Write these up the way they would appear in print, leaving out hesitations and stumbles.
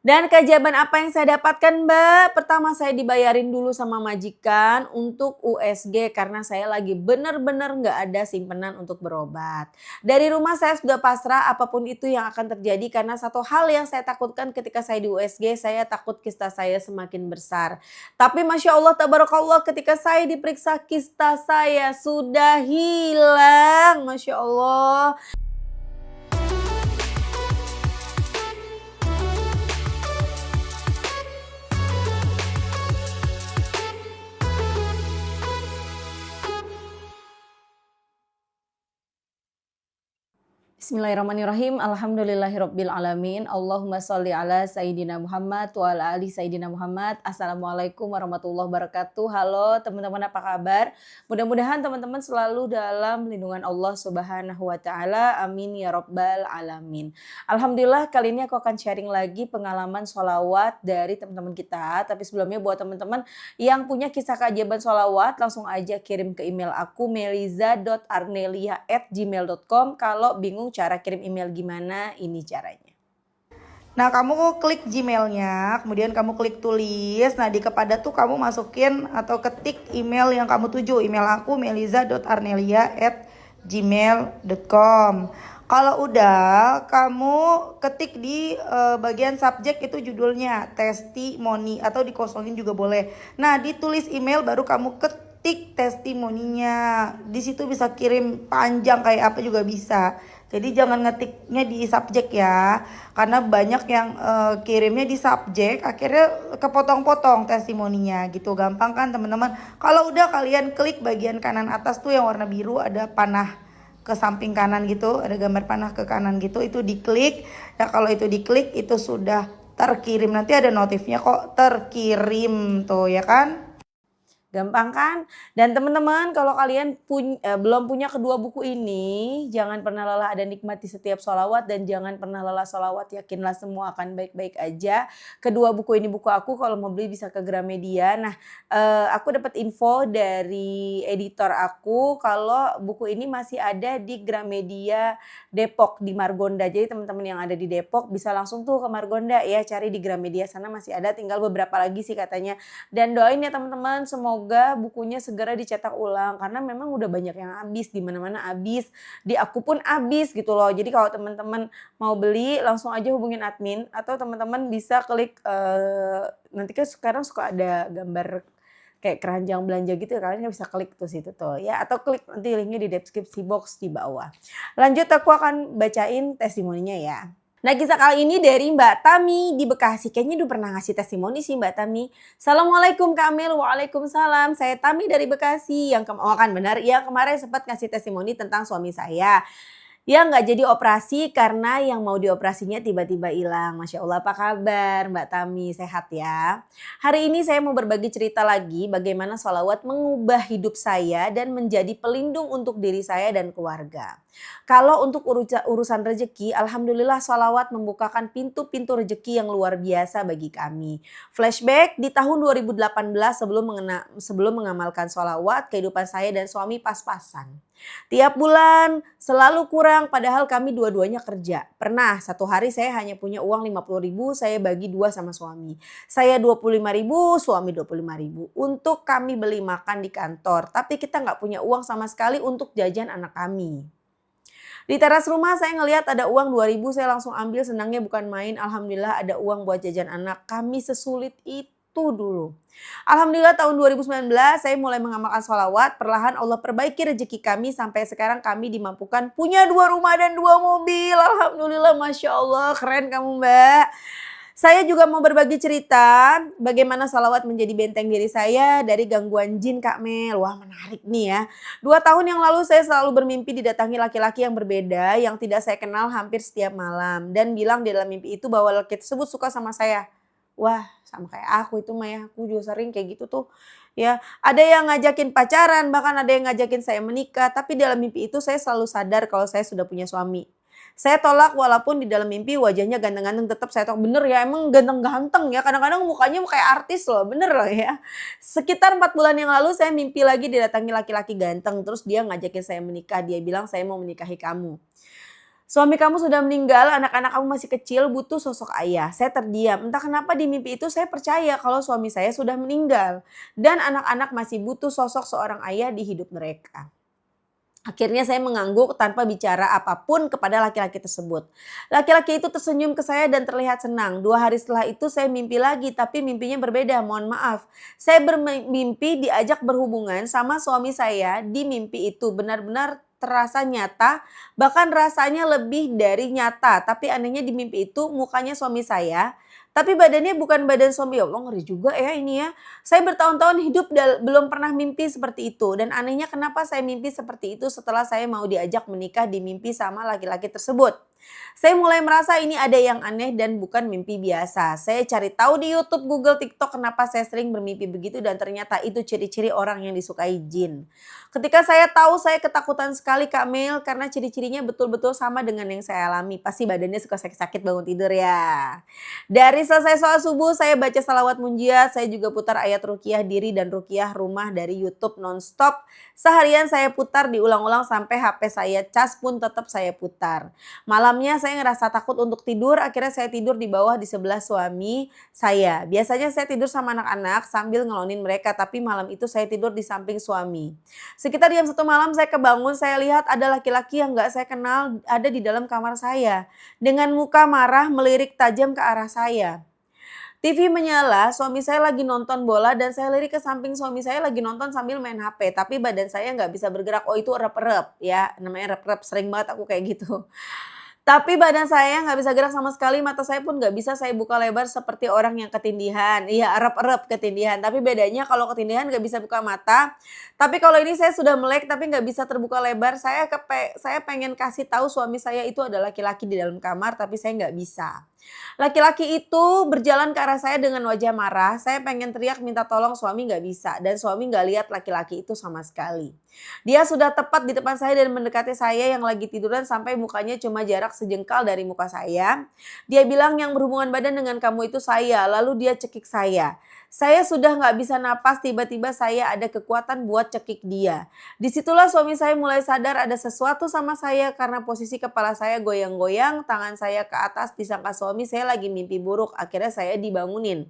Dan keajaiban apa yang saya dapatkan, Mbak? Pertama saya dibayarin dulu sama majikan untuk USG karena saya lagi bener-bener nggak ada simpenan untuk berobat. Dari rumah saya sudah pasrah apapun itu yang akan terjadi karena satu hal yang saya takutkan ketika saya di USG, saya takut kista saya semakin besar. Tapi Masya Allah, tabarakallah ketika saya diperiksa kista saya sudah hilang, Masya Allah. Bismillahirrahmanirrahim. Alhamdulillahirabbil alamin. Allahumma shalli ala sayidina Muhammad wa ala ali sayidina Muhammad. Assalamualaikum warahmatullahi wabarakatuh. Halo teman-teman, apa kabar? Mudah-mudahan teman-teman selalu dalam lindungan Allah Subhanahu wa taala. Amin ya rabbal alamin. Alhamdulillah kali ini aku akan sharing lagi pengalaman sholawat dari teman-teman kita. Tapi sebelumnya buat teman-teman yang punya kisah keajaiban sholawat, langsung aja kirim ke email aku meliza.arnelia@gmail.com. Kalau bingung cara kirim email gimana, ini caranya. Nah, kamu klik Gmailnya, kemudian kamu klik tulis. Nah, di kepada tuh kamu masukin atau ketik email yang kamu tuju. Email aku meliza.arnelia@gmail.com. Kalau udah, kamu ketik di bagian subjek itu judulnya testimoni atau dikosongin juga boleh. Nah, ditulis email baru kamu ketik testimoninya. Di situ bisa kirim panjang kayak apa juga bisa. Jadi jangan ngetiknya di subjek ya, karena banyak yang kirimnya di subjek, akhirnya kepotong-potong testimoninya gitu. Gampang kan teman-teman? Kalau udah kalian klik bagian kanan atas tuh yang warna biru ada panah ke samping kanan gitu, ada gambar panah ke kanan gitu, itu diklik. Nah kalau itu diklik itu sudah terkirim, nanti ada notifnya kok terkirim tuh ya kan. Gampang kan? Dan teman-teman kalau kalian belum punya kedua buku ini, jangan pernah lelah dan nikmati setiap sholawat dan jangan pernah lelah sholawat, yakinlah semua akan baik-baik aja. Kedua buku ini buku aku, kalau mau beli bisa ke Gramedia. Nah, aku dapat info dari editor aku kalau buku ini masih ada di Gramedia Depok di Margonda. Jadi teman-teman yang ada di Depok bisa langsung tuh ke Margonda ya, cari di Gramedia sana masih ada, tinggal beberapa lagi sih katanya. Dan doain ya teman-teman, semoga bukunya segera dicetak ulang karena memang udah banyak yang habis, di mana-mana habis, di aku pun habis gitu loh. Jadi kalau teman-teman mau beli langsung aja hubungin admin atau teman-teman bisa klik nanti kan sekarang suka ada gambar kayak keranjang belanja gitu ya, kalian bisa klik tuh situ tuh ya, atau klik nanti linknya di deskripsi box di bawah. Lanjut aku akan bacain testimoninya ya. Nah, kisah kali ini dari Mbak Tami di Bekasi. Kayaknya udah pernah ngasih testimoni sih Mbak Tami. Assalamualaikum Kak Amel, waalaikumsalam. Saya Tami dari Bekasi. Oh kan benar, ya kemarin sempat ngasih testimoni tentang suami saya. Ya nggak jadi operasi karena yang mau dioperasinya tiba-tiba hilang. Masya Allah, apa kabar Mbak Tami? Sehat ya? Hari ini saya mau berbagi cerita lagi bagaimana sholawat mengubah hidup saya dan menjadi pelindung untuk diri saya dan keluarga. Kalau untuk urusan rezeki, alhamdulillah sholawat membukakan pintu-pintu rezeki yang luar biasa bagi kami. Flashback di tahun 2018 sebelum mengamalkan sholawat, kehidupan saya dan suami pas-pasan. Tiap bulan selalu kurang padahal kami dua-duanya kerja. Pernah satu hari saya hanya punya uang 50.000, saya bagi dua sama suami. Saya 25.000, suami 25.000 untuk kami beli makan di kantor. Tapi kita nggak punya uang sama sekali untuk jajan anak kami. Di teras rumah saya ngelihat ada uang 2.000, saya langsung ambil, senangnya bukan main. Alhamdulillah ada uang buat jajan anak. Kami sesulit itu dulu. Alhamdulillah tahun 2019 saya mulai mengamalkan sholawat. Perlahan Allah perbaiki rezeki kami sampai sekarang kami dimampukan punya 2 rumah dan 2 mobil. Alhamdulillah, Masya Allah, keren kamu Mbak. Saya juga mau berbagi cerita bagaimana sholawat menjadi benteng diri saya dari gangguan jin Kak Mel. Wah menarik nih ya. 2 tahun yang lalu saya selalu bermimpi didatangi laki-laki yang berbeda yang tidak saya kenal hampir setiap malam. Dan bilang di dalam mimpi itu bahwa laki tersebut suka sama saya. Wah sama kayak aku itu mah ya, aku juga sering kayak gitu tuh. Ya, ada yang ngajakin pacaran, bahkan ada yang ngajakin saya menikah. Tapi dalam mimpi itu saya selalu sadar kalau saya sudah punya suami. Saya tolak walaupun di dalam mimpi wajahnya ganteng-ganteng, tetap saya tolak. Bener ya, emang ganteng-ganteng ya, kadang-kadang mukanya kayak artis loh, bener loh ya. Sekitar 4 bulan yang lalu saya mimpi lagi didatangi laki-laki ganteng, terus dia ngajakin saya menikah, dia bilang saya mau menikahi kamu. Suami kamu sudah meninggal, anak-anak kamu masih kecil, butuh sosok ayah. Saya terdiam. Entah kenapa di mimpi itu saya percaya kalau suami saya sudah meninggal. Dan anak-anak masih butuh sosok seorang ayah di hidup mereka. Akhirnya saya mengangguk tanpa bicara apapun kepada laki-laki tersebut. Laki-laki itu tersenyum ke saya dan terlihat senang. 2 hari setelah itu saya mimpi lagi, tapi mimpinya berbeda, mohon maaf. Saya bermimpi diajak berhubungan sama suami saya di mimpi itu. Benar-benar terasa nyata, bahkan rasanya lebih dari nyata. Tapi anehnya di mimpi itu mukanya suami saya, tapi badannya bukan badan suami. Ya Allah, ngeri juga ya ini ya. Saya bertahun-tahun hidup belum pernah mimpi seperti itu dan anehnya kenapa saya mimpi seperti itu setelah saya mau diajak menikah di mimpi sama laki-laki tersebut. Saya mulai merasa ini ada yang aneh dan bukan mimpi biasa. Saya cari tahu di YouTube, Google, TikTok kenapa saya sering bermimpi begitu dan ternyata itu ciri-ciri orang yang disukai jin. Ketika saya tahu saya ketakutan sekali Kak Mel karena ciri-cirinya betul-betul sama dengan yang saya alami. Pasti badannya suka sakit-sakit bangun tidur ya. Dari selesai sholat subuh saya baca salawat munjiat, saya juga putar ayat ruqyah diri dan ruqyah rumah dari YouTube nonstop. Seharian saya putar diulang-ulang sampai HP saya cas pun tetap saya putar. Malamnya saya ngerasa takut untuk tidur, akhirnya saya tidur di bawah di sebelah suami saya. Biasanya saya tidur sama anak-anak sambil ngelonin mereka, tapi malam itu saya tidur di samping suami. Sekitar jam 1 malam saya kebangun, saya lihat ada laki-laki yang gak saya kenal ada di dalam kamar saya. Dengan muka marah melirik tajam ke arah saya. TV menyala, suami saya lagi nonton bola dan saya lirik ke samping suami saya lagi nonton sambil main HP. Tapi badan saya nggak bisa bergerak. Oh itu rep-rep ya, namanya rep-rep. Sering banget aku kayak gitu. Tapi badan saya nggak bisa gerak sama sekali, mata saya pun nggak bisa saya buka lebar seperti orang yang ketindihan. Iya, erep-erep ketindihan. Tapi bedanya kalau ketindihan nggak bisa buka mata. Tapi kalau ini saya sudah melek tapi nggak bisa terbuka lebar. Saya pengen kasih tahu suami saya itu ada laki-laki di dalam kamar tapi saya nggak bisa. Laki-laki itu berjalan ke arah saya dengan wajah marah. Saya pengen teriak minta tolong, suami nggak bisa. Dan suami nggak lihat laki-laki itu sama sekali. Dia sudah tepat di depan saya dan mendekati saya yang lagi tiduran sampai mukanya cuma jarak sejengkal dari muka saya. Dia bilang yang berhubungan badan dengan kamu itu saya, lalu dia cekik saya. Saya sudah nggak bisa napas, tiba-tiba saya ada kekuatan buat cekik dia. Disitulah suami saya mulai sadar ada sesuatu sama saya karena posisi kepala saya goyang-goyang, tangan saya ke atas disangka suami saya lagi mimpi buruk. Akhirnya saya dibangunin.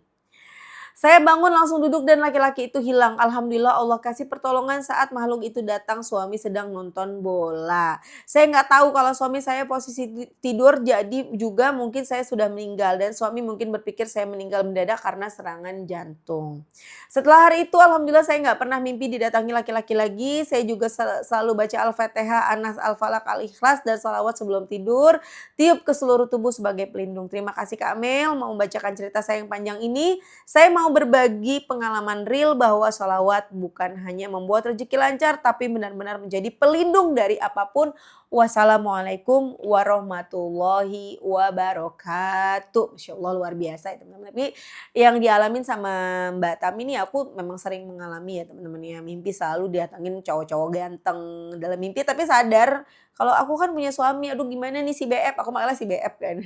Saya bangun langsung duduk dan laki-laki itu hilang. Alhamdulillah Allah kasih pertolongan saat makhluk itu datang suami sedang nonton bola. Saya nggak tahu kalau suami saya posisi tidur jadi juga mungkin saya sudah meninggal dan suami mungkin berpikir saya meninggal mendadak karena serangan jantung. Setelah hari itu alhamdulillah saya nggak pernah mimpi didatangi laki-laki lagi. Saya juga selalu baca Al-Fatihah, Anas, Al-Falaq, Al-Ikhlas dan salawat sebelum tidur. Tiup ke seluruh tubuh sebagai pelindung. Terima kasih Kak Mel mau membacakan cerita saya yang panjang ini. Saya mau berbagi pengalaman real bahwa sholawat bukan hanya membuat rezeki lancar tapi benar-benar menjadi pelindung dari apapun. Wassalamualaikum warahmatullahi wabarakatuh. Masya Allah luar biasa ya teman-teman. Tapi yang dialamin sama Mbak Tami ini aku memang sering mengalami ya teman-teman ya. Mimpi selalu didatangin cowok-cowok ganteng dalam mimpi tapi sadar kalau aku kan punya suami, aduh gimana nih si BF, aku manggilnya si BF kan.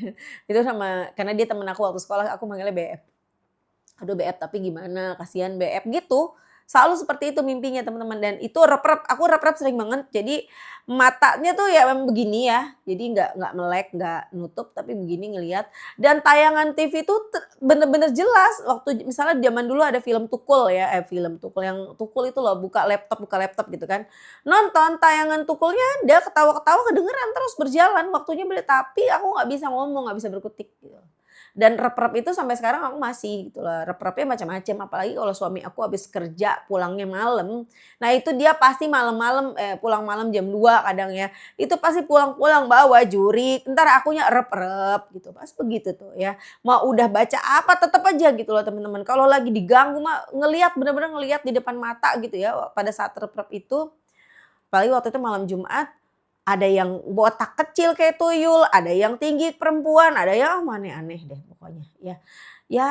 Itu sama, karena dia temen aku waktu sekolah, aku manggilnya BF. Aduh BF tapi gimana, kasihan BF gitu. Selalu seperti itu mimpinya teman-teman dan itu rep-rep, aku rep-rep sering banget. Jadi matanya tuh ya memang begini ya. Jadi nggak melek, nggak nutup tapi begini ngelihat. Dan tayangan TV itu bener-bener jelas. Waktu misalnya zaman dulu ada film Tukul ya, film Tukul yang Tukul itu loh buka laptop gitu kan. Nonton tayangan Tukulnya ada ketawa-ketawa kedengeran terus berjalan waktunya tapi aku nggak bisa ngomong, nggak bisa berkutik gitu. Dan rep-rep itu sampai sekarang aku masih gitu loh. Rep-repnya macam-macam apalagi kalau suami aku habis kerja pulangnya malam. Nah itu dia pasti malam-malam pulang malam jam 2 kadang ya. Itu pasti pulang-pulang bawa jurik. Entar akunya rep-rep gitu. Pas begitu tuh ya. Mau udah baca apa tetap aja gitu loh teman-teman. Kalau lagi diganggu mah ngelihat bener-bener ngelihat di depan mata gitu ya pada saat rep-rep itu. Apalagi waktu itu malam Jumat. Ada yang botak kecil kayak tuyul, ada yang tinggi perempuan, ada yang aneh-aneh deh pokoknya ya. Ya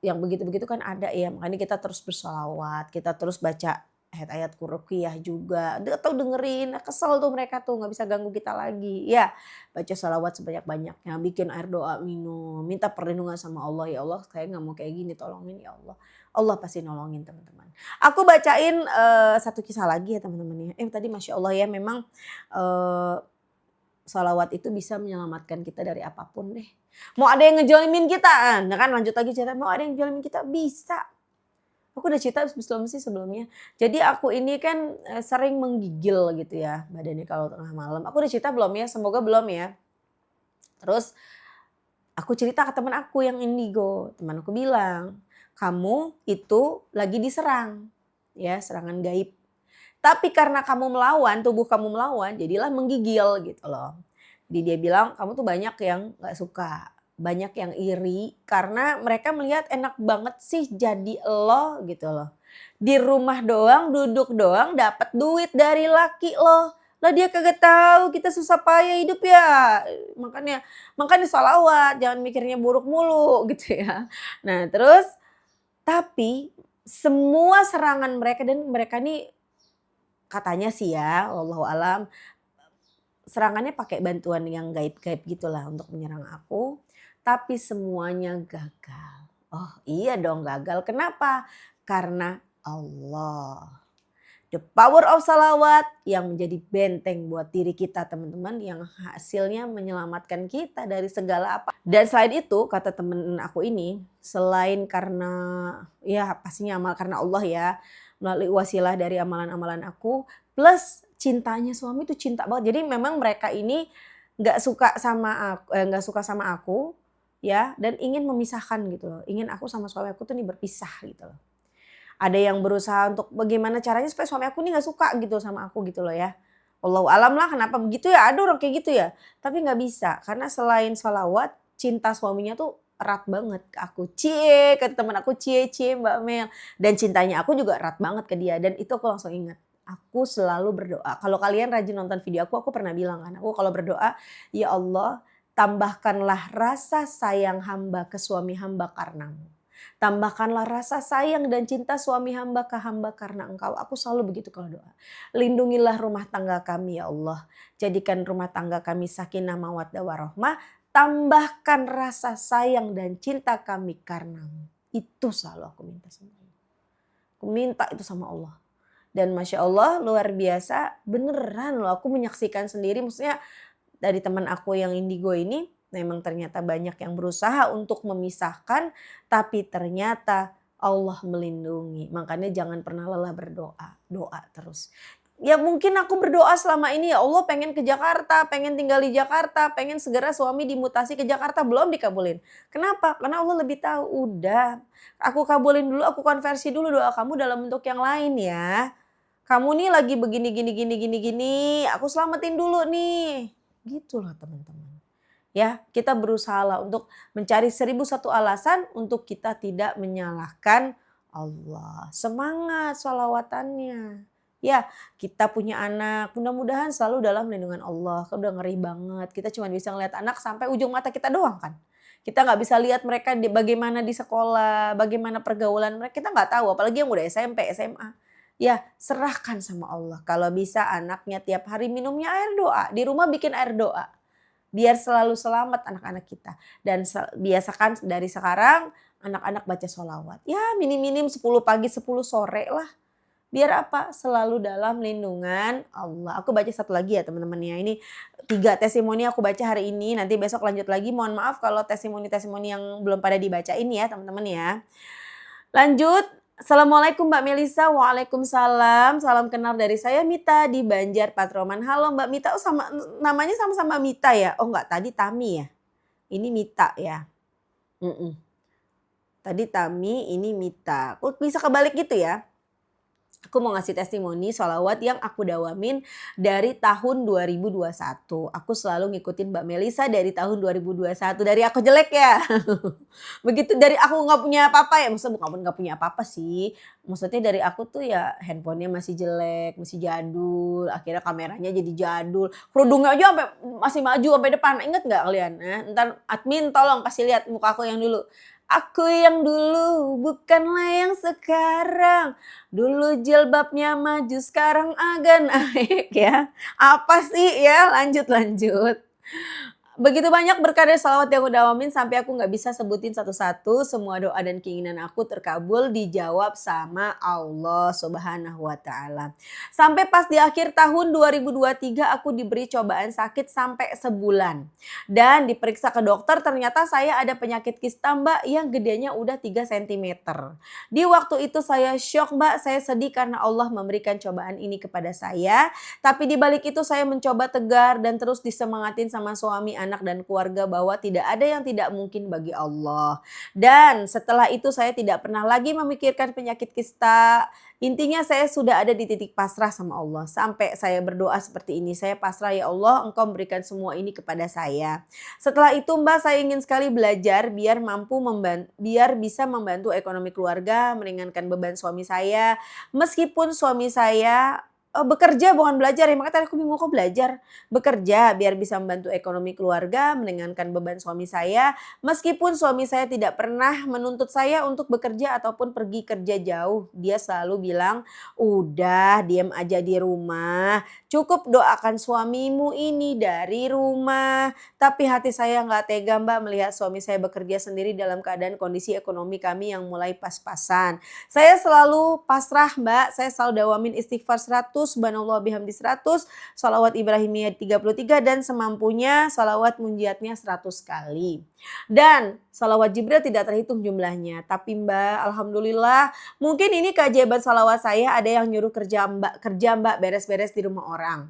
yang begitu-begitu kan ada ya, makanya kita terus bersholawat, kita terus baca ayat-ayat ruqyah juga, atau dengerin, kesel tuh mereka tuh nggak bisa ganggu kita lagi. Ya baca sholawat sebanyak-banyaknya, bikin air doa minum, minta perlindungan sama Allah, ya Allah saya nggak mau kayak gini tolongin ya Allah. Allah pasti nolongin teman-teman. Aku bacain satu kisah lagi ya teman-teman ya. Tadi Masya Allah ya memang Sholawat itu bisa menyelamatkan kita dari apapun deh. Mau ada yang ngejolimin kita, nah kan lanjut lagi cerita, mau ada yang ngejolimin kita bisa. Aku udah cerita belum sih sebelumnya. Jadi aku ini kan sering menggigil gitu ya badannya kalau tengah malam. Aku udah cerita belum ya? Semoga belum ya. Terus aku cerita ke teman aku yang indigo. Teman aku bilang, kamu itu lagi diserang. Ya, serangan gaib. Tapi karena kamu melawan, tubuh kamu melawan, jadilah menggigil gitu loh. Jadi dia bilang, kamu tuh banyak yang gak suka. Banyak yang iri karena mereka melihat enak banget sih jadi lo gitu loh. Di rumah doang, duduk doang, dapat duit dari laki lo. Lah dia kagak tahu kita susah payah hidup ya. Makanya sholawat, jangan mikirnya buruk mulu gitu ya. Nah terus tapi semua serangan mereka dan mereka nih katanya sih ya, wallahu alam, serangannya pakai bantuan yang gaib-gaib gitulah untuk menyerang aku, tapi semuanya gagal. Oh iya dong gagal, kenapa? Karena Allah. The power of salawat yang menjadi benteng buat diri kita teman-teman yang hasilnya menyelamatkan kita dari segala apa. Dan selain itu kata temen aku ini, selain karena ya pastinya amal karena Allah ya, melalui wasilah dari amalan-amalan aku, plus cintanya suami tuh cinta banget. Jadi memang mereka ini nggak suka sama aku ya, dan ingin memisahkan gitu loh. Ingin aku sama suami aku tuh nih berpisah gitu loh. Ada yang berusaha untuk bagaimana caranya supaya suami aku nih gak suka gitu sama aku gitu loh ya. Wallahu alam lah kenapa begitu ya, ada orang kayak gitu ya. Tapi gak bisa karena selain sholawat, cinta suaminya tuh erat banget ke aku. Cie, ke temen aku cie Mbak Mel. Dan cintanya aku juga erat banget ke dia dan itu aku langsung ingat. Aku selalu berdoa. Kalau kalian rajin nonton video aku pernah bilang kan. Aku kalau berdoa, ya Allah tambahkanlah rasa sayang hamba ke suami hamba karenamu. Tambahkanlah rasa sayang dan cinta suami hamba ke hamba karena engkau. Aku selalu begitu kalau doa. Lindungilah rumah tangga kami ya Allah. Jadikan rumah tangga kami sakinah mawaddah warahmah. Tambahkan rasa sayang dan cinta kami karenamu. Itu selalu aku minta sama Allah. Aku minta itu sama Allah. Dan Masya Allah luar biasa beneran loh. Aku menyaksikan sendiri maksudnya dari teman aku yang indigo ini. Memang ternyata banyak yang berusaha untuk memisahkan, tapi ternyata Allah melindungi. Makanya jangan pernah lelah berdoa, doa terus. Ya mungkin aku berdoa selama ini ya Allah pengen ke Jakarta, pengen tinggal di Jakarta, pengen segera suami dimutasi ke Jakarta, belum dikabulin. Kenapa? Karena Allah lebih tahu, udah aku kabulin dulu, aku konversi dulu doa kamu dalam bentuk yang lain ya. Kamu nih lagi begini, gini, aku selamatin dulu nih. Gitu loh teman-teman. Ya, kita berusaha untuk mencari 1001 alasan untuk kita tidak menyalahkan Allah. Semangat sholawatannya. Ya, kita punya anak, mudah-mudahan selalu dalam lindungan Allah. Udah ngeri banget, kita cuma bisa ngeliat anak sampai ujung mata kita doang kan. Kita nggak bisa lihat mereka bagaimana di sekolah, bagaimana pergaulan mereka, kita nggak tahu. Apalagi yang udah SMP, SMA. Ya, serahkan sama Allah. Kalau bisa anaknya tiap hari minumnya air doa. Di rumah bikin air doa. Biar selalu selamat anak-anak kita. Dan biasakan dari sekarang anak-anak baca sholawat. Ya minim-minim 10 pagi 10 sore lah. Biar apa? Selalu dalam lindungan Allah. Aku baca satu lagi ya teman-teman ya. Ini 3 testimoni aku baca hari ini. Nanti besok lanjut lagi. Mohon maaf kalau testimoni-testimoni yang belum pada dibacain ya teman-teman ya. Lanjut. Assalamualaikum Mbak Melisa, waalaikumsalam, salam kenal dari saya Mita di Banjar Patroman. Halo Mbak Mita, oh namanya sama-sama Mita ya? Oh enggak, tadi Tami ya? Ini Mita ya? Tadi Tami, ini Mita. Kok bisa kebalik gitu ya? Aku mau ngasih testimoni sholawat yang aku dawamin dari tahun 2021. Aku selalu ngikutin Mbak Melisa dari tahun 2021. Dari aku jelek ya. Begitu dari aku gak punya apa-apa ya. Maksudnya bukan gak punya apa-apa sih. Maksudnya dari aku tuh ya handphonenya masih jelek, masih jadul. Akhirnya kameranya jadi jadul. Kerudungnya aja sampai masih maju sampai depan. Ingat gak kalian? Ntar admin tolong kasih lihat muka aku yang dulu. Aku yang dulu bukanlah yang sekarang. Dulu jilbabnya maju sekarang agak naik ya. Apa sih ya lanjut. Begitu banyak berkah dari salawat yang aku dawamin sampai aku nggak bisa sebutin satu-satu. Semua doa dan keinginan aku terkabul, dijawab sama Allah Subhanahu wa Ta'ala. Sampai pas di akhir tahun 2023 aku diberi cobaan sakit sampai sebulan. Dan diperiksa ke dokter, ternyata saya ada penyakit kista Mbak yang gedenya udah 3 cm. Di waktu itu saya syok Mbak, saya sedih karena Allah memberikan cobaan ini kepada saya. Tapi di balik itu saya mencoba tegar dan terus disemangatin sama suami, anak dan keluarga bahwa tidak ada yang tidak mungkin bagi Allah. Dan setelah itu saya tidak pernah lagi memikirkan penyakit kista. Intinya saya sudah ada di titik pasrah sama Allah. Sampai saya berdoa seperti ini, saya pasrah ya Allah, Engkau berikan semua ini kepada saya. Setelah itu Mbak, saya ingin sekali belajar biar bisa membantu ekonomi keluarga, meringankan beban suami saya. Meskipun suami saya bekerja bukan belajar ya, makanya tadi aku bingung kok belajar. Bekerja biar bisa membantu ekonomi keluarga, meringankan beban suami saya. Meskipun suami saya tidak pernah menuntut saya untuk bekerja ataupun pergi kerja jauh. Dia selalu bilang, udah diam aja di rumah. Cukup doakan suamimu ini dari rumah. Tapi hati saya nggak tega Mbak melihat suami saya bekerja sendiri dalam keadaan kondisi ekonomi kami yang mulai pas-pasan. Saya selalu pasrah Mbak, saya selalu dawamin istighfar 100, subhanallah bihamdi 100, salawat Ibrahimiyah 33 dan semampunya salawat munjiatnya 100 kali. Dan salawat Jibril tidak terhitung jumlahnya. Tapi Mbak, alhamdulillah mungkin ini keajaiban salawat saya, ada yang nyuruh kerja Mbak beres-beres di rumah orang.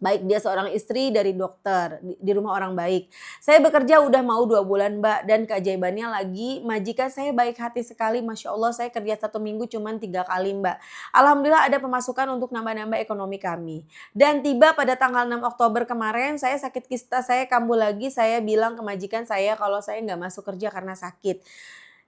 Baik dia seorang istri dari dokter di rumah orang baik. Saya bekerja udah mau 2 bulan Mbak, dan keajaibannya lagi majikan saya baik hati sekali. Masya Allah saya kerja 1 minggu cuman 3 kali Mbak. Alhamdulillah ada pemasukan untuk nambah-nambah ekonomi kami. Dan tiba pada tanggal 6 Oktober kemarin saya sakit kista, saya kambuh lagi. Saya bilang ke majikan saya kalau saya nggak masuk kerja karena sakit.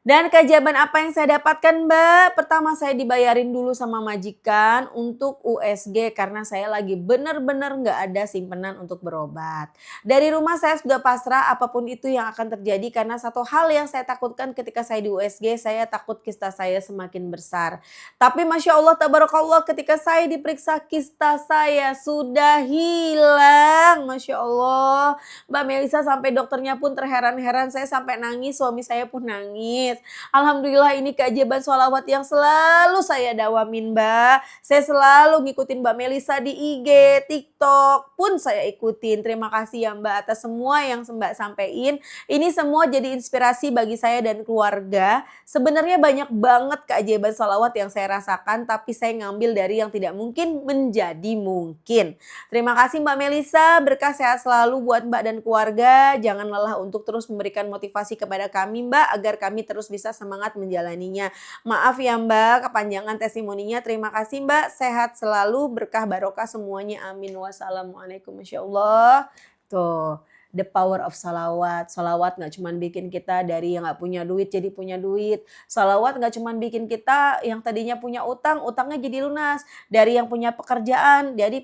Dan keajaiban apa yang saya dapatkan Mbak? Pertama saya dibayarin dulu sama majikan untuk USG karena saya lagi benar-benar nggak ada simpenan untuk berobat. Dari rumah saya sudah pasrah apapun itu yang akan terjadi karena satu hal yang saya takutkan ketika saya di USG, saya takut kista saya semakin besar. Tapi Masya Allah tabarakallah ketika saya diperiksa kista saya sudah hilang. Masya Allah. Mbak Melisa sampai dokternya pun terheran-heran, saya sampai nangis, suami saya pun nangis. Alhamdulillah ini keajaiban sholawat yang selalu saya dawamin Mbak. Saya selalu ngikutin Mbak Melisa di IG, TikTok pun saya ikutin. Terima kasih ya Mbak atas semua yang Mbak sampein. Ini semua jadi inspirasi bagi saya dan keluarga. Sebenarnya banyak banget keajaiban sholawat yang saya rasakan, tapi saya ngambil dari yang tidak mungkin menjadi mungkin. Terima kasih Mbak Melisa, berkah sehat selalu buat Mbak dan keluarga. Jangan lelah untuk terus memberikan motivasi kepada kami Mbak, agar kami terus bisa semangat menjalaninya. Maaf ya Mbak, kepanjangan testimoninya. Terima kasih Mbak, sehat selalu, berkah barokah semuanya. Amin. Wassalamualaikum. Masya Allah. Tuh, the power of salawat. Salawat gak cuma bikin kita dari yang gak punya duit jadi punya duit. Salawat gak cuma bikin kita yang tadinya punya utang, utangnya jadi lunas. Dari yang punya pekerjaan, dari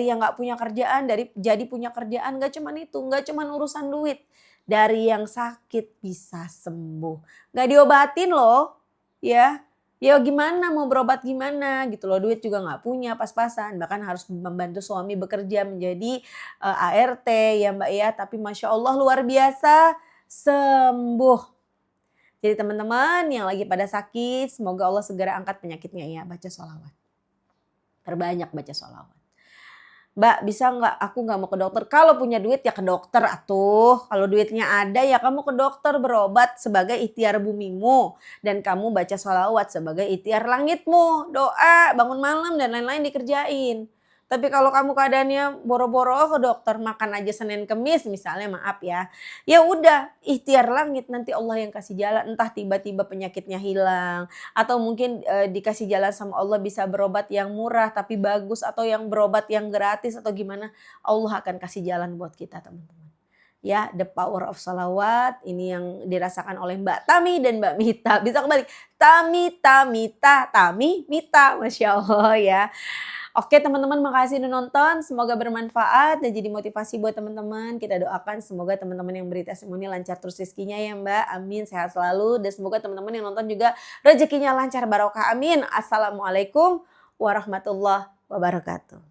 yang gak punya kerjaan, jadi punya kerjaan. Gak cuma itu, gak cuma urusan duit. Dari yang sakit bisa sembuh. Gak diobatin loh, ya. Ya gimana mau berobat gimana gitu loh, duit juga gak punya pas-pasan. Bahkan harus membantu suami bekerja menjadi ART ya Mbak ya. Tapi Masya Allah luar biasa sembuh. Jadi teman-teman yang lagi pada sakit, semoga Allah segera angkat penyakitnya ya. Baca sholawat. Perbanyak baca sholawat. Mbak bisa nggak, aku nggak mau ke dokter. Kalau punya duit ya ke dokter atuh. Kalau duitnya ada ya kamu ke dokter berobat sebagai ikhtiar bumimu. Dan kamu baca sholawat sebagai ikhtiar langitmu. Doa, bangun malam dan lain-lain dikerjain. Tapi kalau kamu keadaannya boro-boro ke dokter, makan aja Senin Kemis misalnya, maaf ya. Ya udah, ikhtiar langit nanti Allah yang kasih jalan. Entah tiba-tiba penyakitnya hilang. Atau mungkin dikasih jalan sama Allah bisa berobat yang murah tapi bagus. Atau yang berobat yang gratis atau gimana. Allah akan kasih jalan buat kita teman-teman. Ya, the power of salawat. Ini yang dirasakan oleh Mbak Tami dan Mbak Mita. Bisa kembali. Tami, Mita. Masya Allah ya. Oke teman-teman, makasih udah nonton. Semoga bermanfaat dan jadi motivasi buat teman-teman. Kita doakan semoga teman-teman yang beri testimoni lancar terus rezekinya ya Mbak. Amin, sehat selalu. Dan semoga teman-teman yang nonton juga rezekinya lancar barokah. Amin. Assalamualaikum warahmatullahi wabarakatuh.